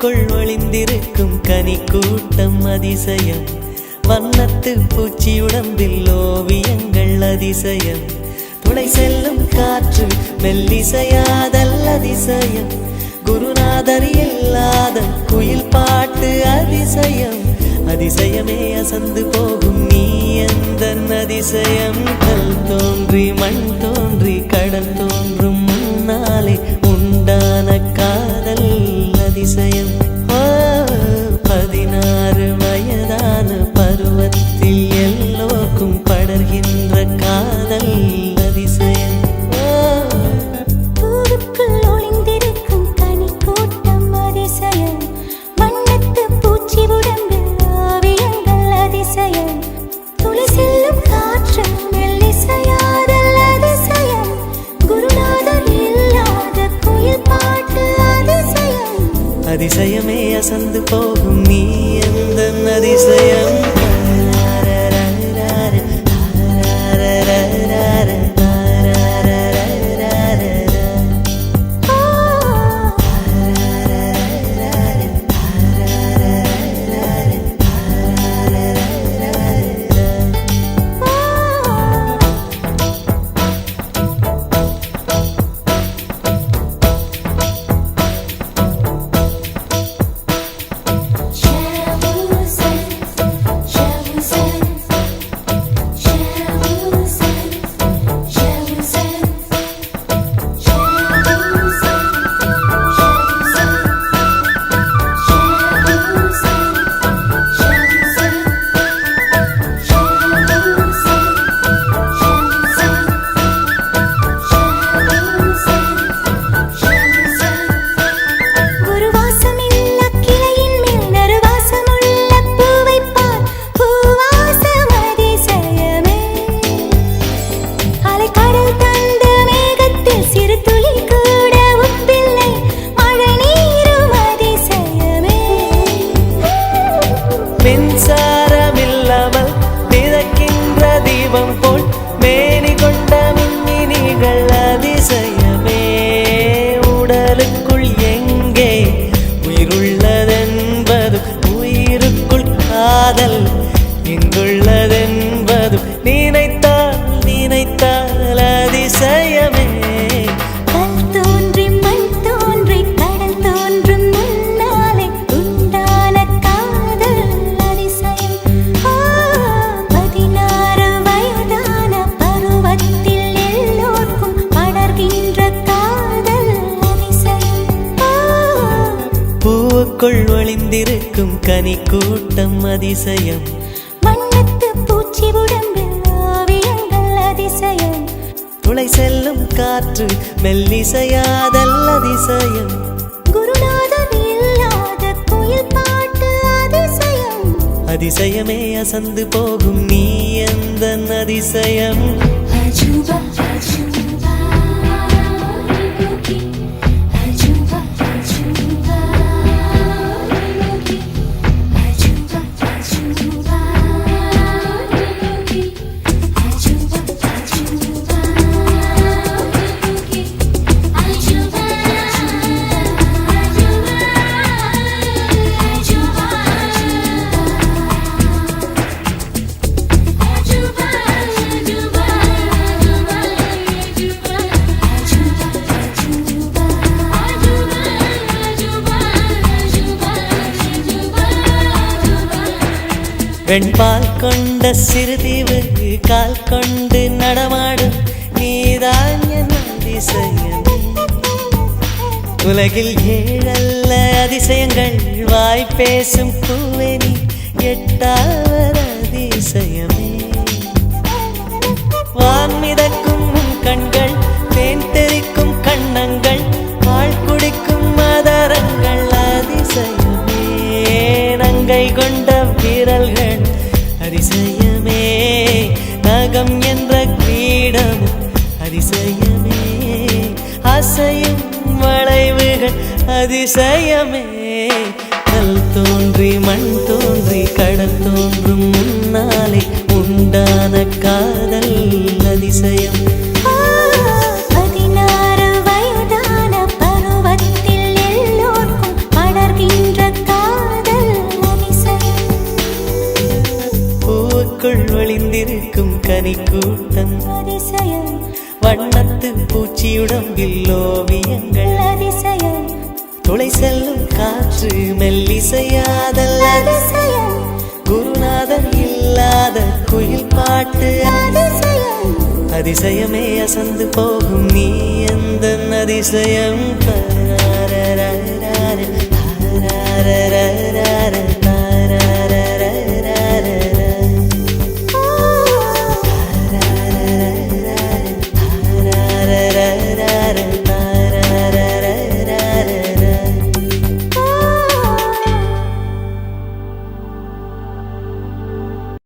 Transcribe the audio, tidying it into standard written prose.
பூவுக்குள் ஒளிந்திருக்கும் கனி கூட்டம் அதிசயம். வண்ணத்து பூச்சி உடம்பில் ஓவியங்கள் அதிசயம். துளை செல்லும் காற்று மெல்லிசையாதல் அதிசயம். குருநாதர் இல்லாத குயில் பாட்டு அதிசயம். அதிசயமே அசந்து போகும் நீ எந்தன் அதிசயம். கல் தோன்றி மண் தோன்றி கடல் தோன்றும் முன்னாலே உண்டான காதல் அதிசயம். 16 வயதான பருவத்தில் எல்லோருக்கும் படர்கின்ற காதல் அதிசயம். பூவுக்குள் ஒளிந்திருக்கும் கனி கூட்டம் அதிசயம். வண்ணத்து பூச்சி உடம்பில் ஓவியங்கள் அதிசயம். துளி செல்லும் காற்று மெல்லிசையாதல் அதிசயம். குருநாதர் இல்லாத குயில் பாட்டு அதிசயம். அதிசயமே அசந்து போகும் நீ எந்தன் அதிசயம். மின்சாரமில்லாமல் மிதக்கின்ற தீபம் போல் மேனி கொண்ட மின்மினிகள் அதிசயமே. உடலுக்குள் எங்கே உயிருள்ளதென்பது உயிருக்குள் காதல் எங்குள்ளதென்பது நினைத்தால் நினைத்தால் அதிசயமே. பூவுக்குள் ஒளிந்திருக்கும் கனி கூட்டம் அதிசயம். வண்ணத்து பூச்சி உடம்பில் ஓவியங்கள் அதிசயம். துளை செல்லும் காற்று மெல்லிசையாதல் அதிசயம். குருநாதர் இல்லாத குயில் பாட்டு அதிசயம். அதிசயமே அசந்து போகும் நீ எந்தன் அதிசயம். அஜூபா வெண்பால் கொண்ட சிறுதீவு கால் கொண்டு நடமாடும் நீதான் என் அதிசயம். உலகில் 7 அதிசயங்கள் வாய் பேசும் பூவே நீ 8வது அதிசயமே. வான் மிதக்கும் கண்கள் தேன் தெறிக்கும் கண்ணங்கள் பால் குடிக்கும் மதரங்கள் அதிசயமே. நங்கை கொண்ட விரல்கள் அதிசயமே. நகம் என்ற கிரீடம் அதிசயமே. அசையும் வளைவுகள் அதிசயமே. கல் தோன்றி மண் தோன்றி கடல் தோன்றும் முன்னாலே உண்டான காதல் அதிசயம். 16 வயதான பருவத்தில் எல்லோருக்கும் படர்கின்ற ஒளிந்திருக்கும் கனிக்கூட்டம் அதிசயம் வண்ணத்து பூச்சியுடம்பில் ஓவியங்கள் அதிசயம் துளை செல்லும் காற்று மெல்லிசையாதல் அதிசயம் குருநாதன் இல்லாத குயில் பாட்டு அதிசயம் அதிசயமே அசந்து போகும் நீ எந்த அதிசயம்